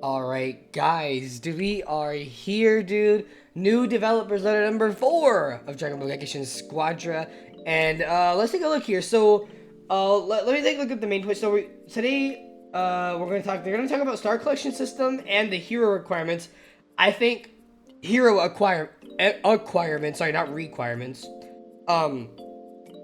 Alright, guys, we are here, dude. New developers letter number 4 of Dragon Ball Gekishin Squadra. And let's take a look here. So, let me take a look at the main point. So, today, they're going to talk about Star Collection System and the hero requirements. I think hero acquirements, sorry, not requirements.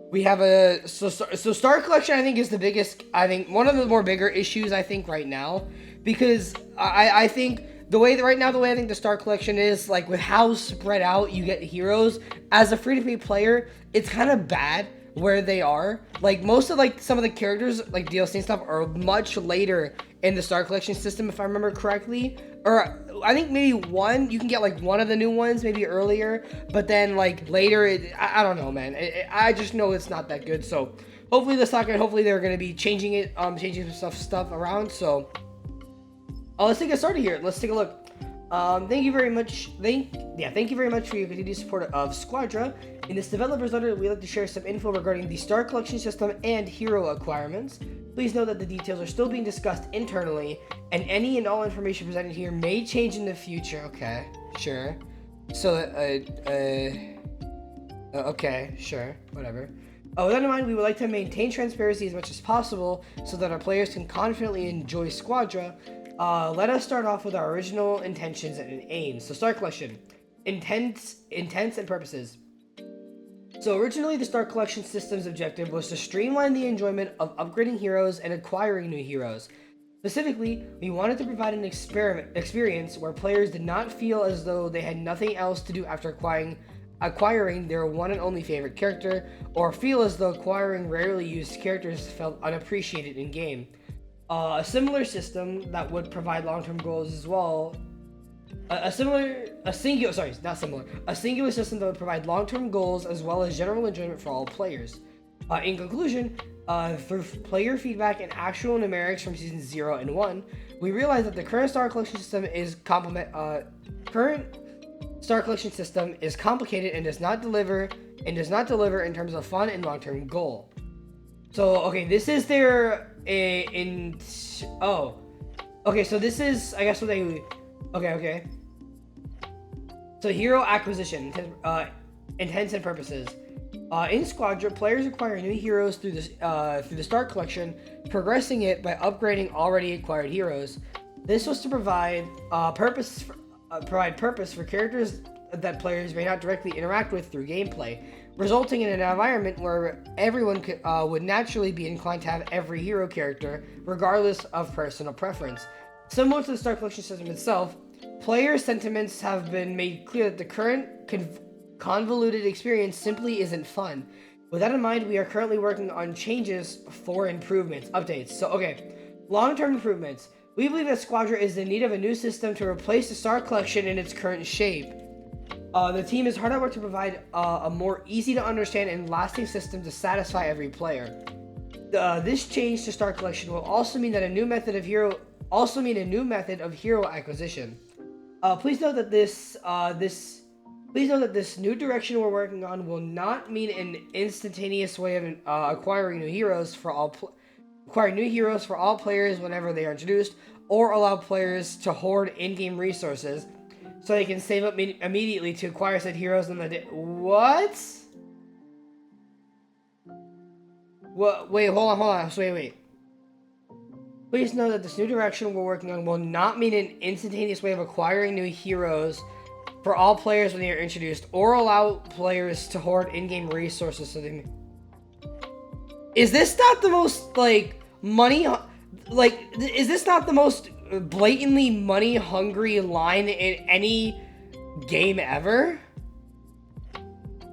We have so Star Collection, I think, is the biggest, I think, one of the more bigger issues, I think, right now. Because I think the way I think the Star Collection is, like, with how spread out you get heroes, as a free-to-play player, it's kind of bad where they are. Like, most of, like, some of the characters, like, DLC and stuff, are much later in the Star Collection system, if I remember correctly. Or, I think maybe you can get, like, one of the new ones, maybe earlier, but then, like, later, I don't know, man. I just know it's not that good, so hopefully hopefully they're going to be changing it, changing some stuff around, so... let's get started here. Let's take a look. Thank you very much. Thank you very much for your continued support of Squadra. In this developer's letter, we'd like to share some info regarding the Star Collection system and hero acquirements. Please note that the details are still being discussed internally, and any and all information presented here may change in the future. Okay, sure. So, okay, sure, whatever. With that in mind, we would like to maintain transparency as much as possible so that our players can confidently enjoy Squadra. Let us start off with our original intentions and aims. So, Star Collection, intents and purposes. So, originally, the Star Collection system's objective was to streamline the enjoyment of upgrading heroes and acquiring new heroes. Specifically, we wanted to provide an experience where players did not feel as though they had nothing else to do after acquiring their one and only favorite character, or feel as though acquiring rarely used characters felt unappreciated in game. A similar system that would provide long-term goals as well. A singular system that would provide long-term goals as well as general enjoyment for all players. In conclusion, through player feedback and actual numerics from seasons 0 and 1, we realized that the current Star Collection system is complicated and does not deliver in terms of fun and long-term goal. So, okay, this is their so this is, I guess, what they... Okay. So, hero acquisition, intents and purposes. In Squadra, players acquire new heroes through the Star Collection, progressing it by upgrading already acquired heroes. This was to provide purpose for characters that players may not directly interact with through gameplay, resulting in an environment where everyone would naturally be inclined to have every hero character, regardless of personal preference. Similar to the Star Collection system itself, player sentiments have been made clear that the current convoluted experience simply isn't fun. With that in mind, we are currently working on changes for improvements, updates. So, okay, long-term improvements. We believe that Squadra is in need of a new system to replace the Star Collection in its current shape. The team is hard at work to provide a more easy-to-understand and lasting system to satisfy every player. This change to Star Collection will also mean a new method of hero acquisition. Please note that this new direction we're working on will not mean an instantaneous way of acquiring new heroes for all players whenever they are introduced, or allow players to hoard in-game resources so they can save up immediately to acquire said heroes on the day. What? Wait, hold on. So wait. Please know that this new direction we're working on will not mean an instantaneous way of acquiring new heroes for all players when they are introduced, or allow players to hoard in-game resources so they... Is this not the most, like, is this not the most blatantly money-hungry line in any game ever?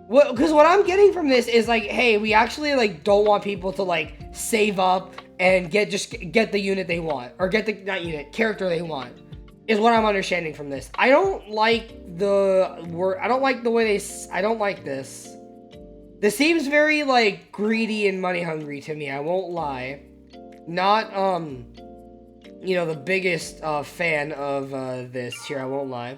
Because what I'm getting from this is, like, hey, we actually, like, don't want people to, like, save up and get the unit they want, or get the character they want, is what I'm understanding from this. I don't like the word. I don't like the way I don't like this. This seems very, like, greedy and money hungry to me. I won't lie. Not the biggest fan of this here. I won't lie.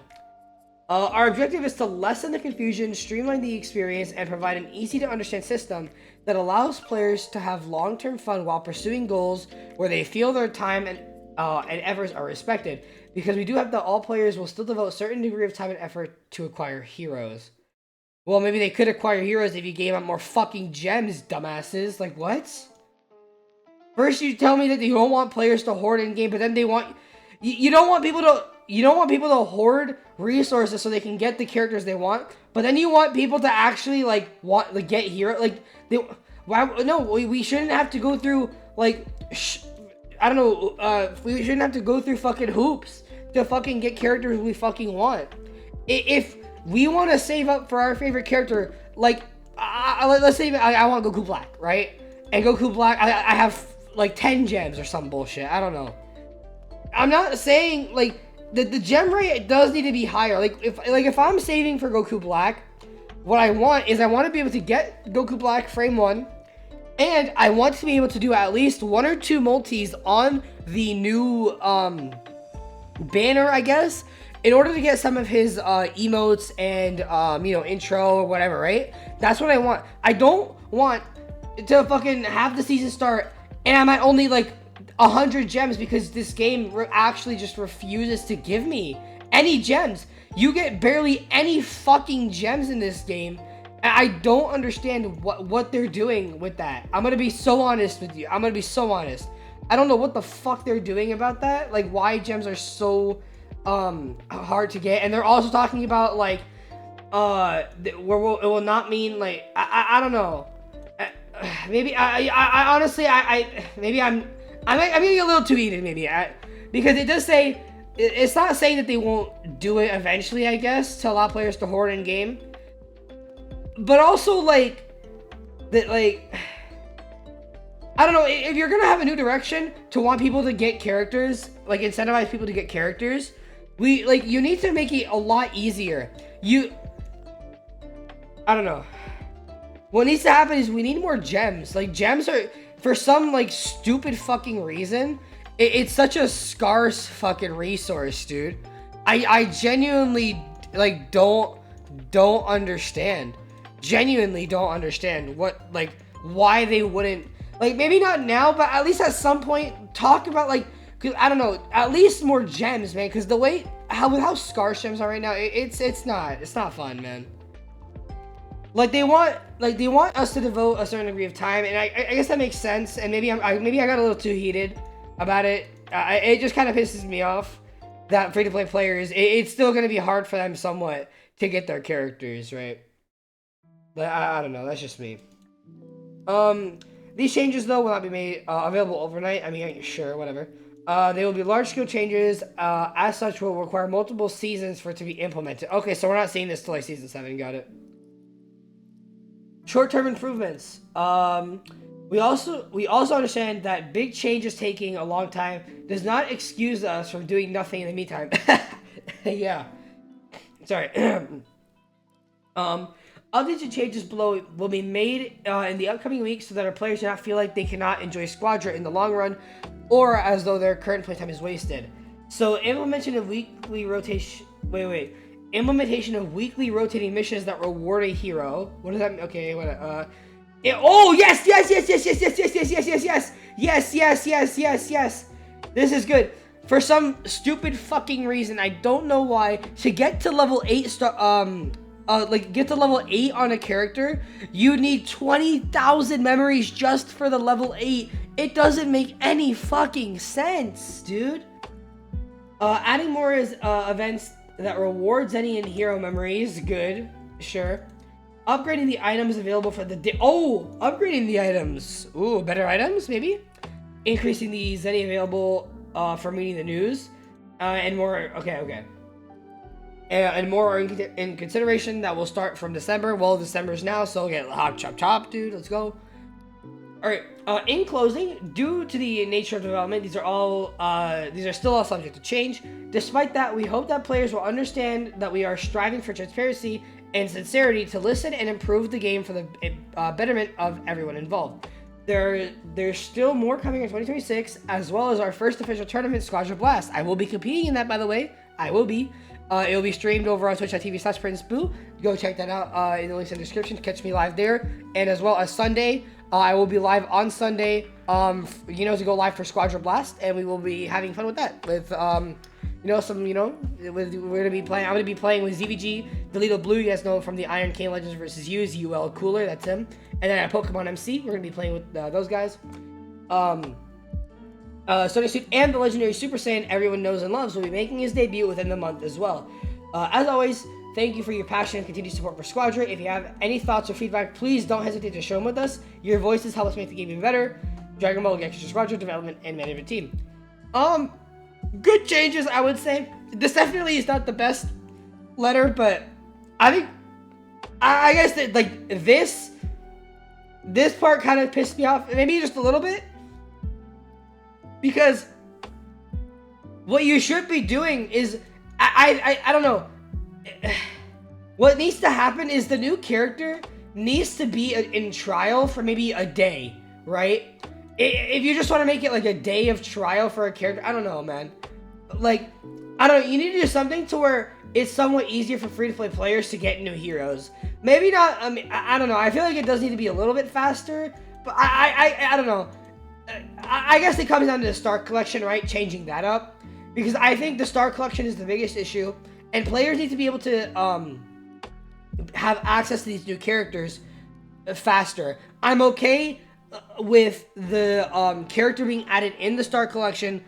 Our objective is to lessen the confusion, streamline the experience, and provide an easy-to-understand system that allows players to have long-term fun while pursuing goals where they feel their time and efforts are respected, because we do have that all players will still devote a certain degree of time and effort to acquire heroes. Well, maybe they could acquire heroes if you gave out more fucking gems, dumbasses. Like, what? First you tell me that you don't want players to hoard in game, but then they want you don't want people to hoard resources so they can get the characters they want, but then you want people to actually get hero we shouldn't have to go through I don't know, we shouldn't have to go through fucking hoops to fucking get characters we fucking want. If we want to save up for our favorite character, let's say I want Goku Black, right? And Goku Black, I have 10 gems or some bullshit. I don't know. I'm not saying the gem rate does need to be higher. If I'm saving for Goku Black, what I want to be able to get Goku Black frame 1, and I want to be able to do at least 1 or 2 multis on the new banner, I guess, in order to get some of his emotes and intro or whatever, right? That's what I want. I don't want to fucking have the season start and I'm at only 100 gems because this game actually just refuses to give me any gems. You get barely any fucking gems in this game. And I don't understand what they're doing with that. I'm gonna be so honest with you. I'm gonna be so honest. I don't know what the fuck they're doing about that. Why gems are so hard to get. And they're also talking about it will not mean I don't know. Maybe I honestly maybe I'm getting a little too heated maybe because it does say it's not saying that they won't do it eventually, I guess, to allow players to hoard in game, but also I don't know, if you're gonna have a new direction to want people to get characters, incentivize people to get characters, you need to make it a lot easier. I don't know. What needs to happen is we need more gems. Gems are, for some stupid fucking reason, it's such a scarce fucking resource, dude. I genuinely don't understand. Genuinely don't understand why they wouldn't, maybe not now, but at least at some point talk about cause I don't know, at least more gems, man. Cause the way how scarce gems are right now, it's not fun, man. They want us to devote a certain degree of time, and I guess that makes sense. And maybe I got a little too heated about it. It just kind of pisses me off that free-to-play players, it's still going to be hard for them somewhat to get their characters, right? But I don't know. That's just me. These changes though will not be made available overnight. I mean, sure, whatever. They will be large-scale changes. As such, will require multiple seasons for it to be implemented. Okay, so we're not seeing this till season 7. Got it. Short-term improvements. We also understand that big changes taking a long time does not excuse us from doing nothing in the meantime. Yeah. Sorry. Updates and changes below will be made in the upcoming weeks so that our players do not feel like they cannot enjoy SQUADRA in the long run, or as though their current playtime is wasted. So implementation of weekly rotation. Implementation of weekly rotating missions that reward a hero. What does that mean? Okay, what? Oh yes. This is good. For some stupid fucking reason, I don't know why, to get to level 8 get to level 8 on a character, you need 20,000 memories just for the level 8. It doesn't make any fucking sense, dude. Adding more events that rewards any in hero memories, good, sure. Upgrading the items available for the day. Oh, upgrading the items. Ooh, better items, maybe. Increasing the Zeni available for meeting the news, and more. Okay. And more are in consideration that will start from December. Well, December's now, so get hop chop, dude. Let's go. All right. In closing, due to the nature of development, these are still all subject to change. Despite that, we hope that players will understand that we are striving for transparency and sincerity to listen and improve the game for the betterment of everyone involved. There's still more coming in 2026, as well as our first official tournament, SQUADRA Blast. I will be competing in that, by the way. I will be. It will be streamed over on twitch.tv/PrinceBoo. Go check that out in the links in the description to catch me live there. And as well as Sunday, I will be live on Sunday, to go live for SQUADRA Blast, and we will be having fun with that. With, we're gonna be playing. I'm gonna be playing with ZVG, Delito Blue. You guys know him from the Iron King Legends versus You, UL Cooler. That's him. And then at Pokemon MC, we're gonna be playing with those guys. Sonic Suit and the legendary Super Saiyan everyone knows and loves will be making his debut within the month as well. As always, thank you for your passion and continued support for SQUADRA. If you have any thoughts or feedback, please don't hesitate to share them with us. Your voices help us make the game even better. Dragon Ball Galaxy SQUADRA development and management team. Good changes, I would say. This definitely is not the best letter, but I think I guess that like this part kind of pissed me off, maybe just a little bit, because what you should be doing is I don't know. What needs to happen is the new character needs to be in trial for maybe a day, right? If you just want to make it like a day of trial for a character, I don't know, man. Like, I don't know, you need to do something to where it's somewhat easier for free-to-play players to get new heroes. Maybe not, I mean, I don't know. I feel like it does need to be a little bit faster, but I don't know. I guess it comes down to the Star Collection, right? Changing that up. Because I think the Star Collection is the biggest issue, and players need to be able to have access to these new characters faster. I'm okay with the character being added in the Star Collection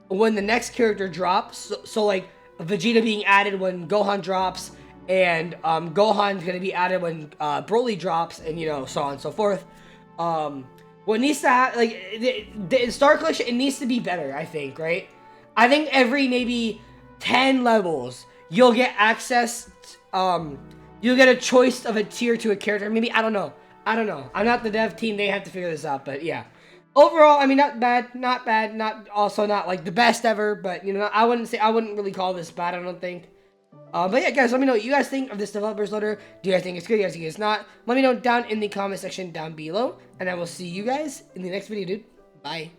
when the next character drops. So like Vegeta being added when Gohan drops, and Gohan's gonna be added when Broly drops, and so on and so forth. What needs to happen, like the Star Collection, it needs to be better, I think, right? I think every maybe 10 levels you'll get access, you'll get a choice of a tier to a character. Maybe, I don't know. I'm not the dev team, they have to figure this out, but yeah. Overall, I mean, not bad, not also not like the best ever, but I wouldn't really call this bad, I don't think. But yeah, guys, let me know what you guys think of this developer's letter. Do you guys think it's good? Do you guys think it's not? Let me know down in the comment section down below, and I will see you guys in the next video, dude. Bye.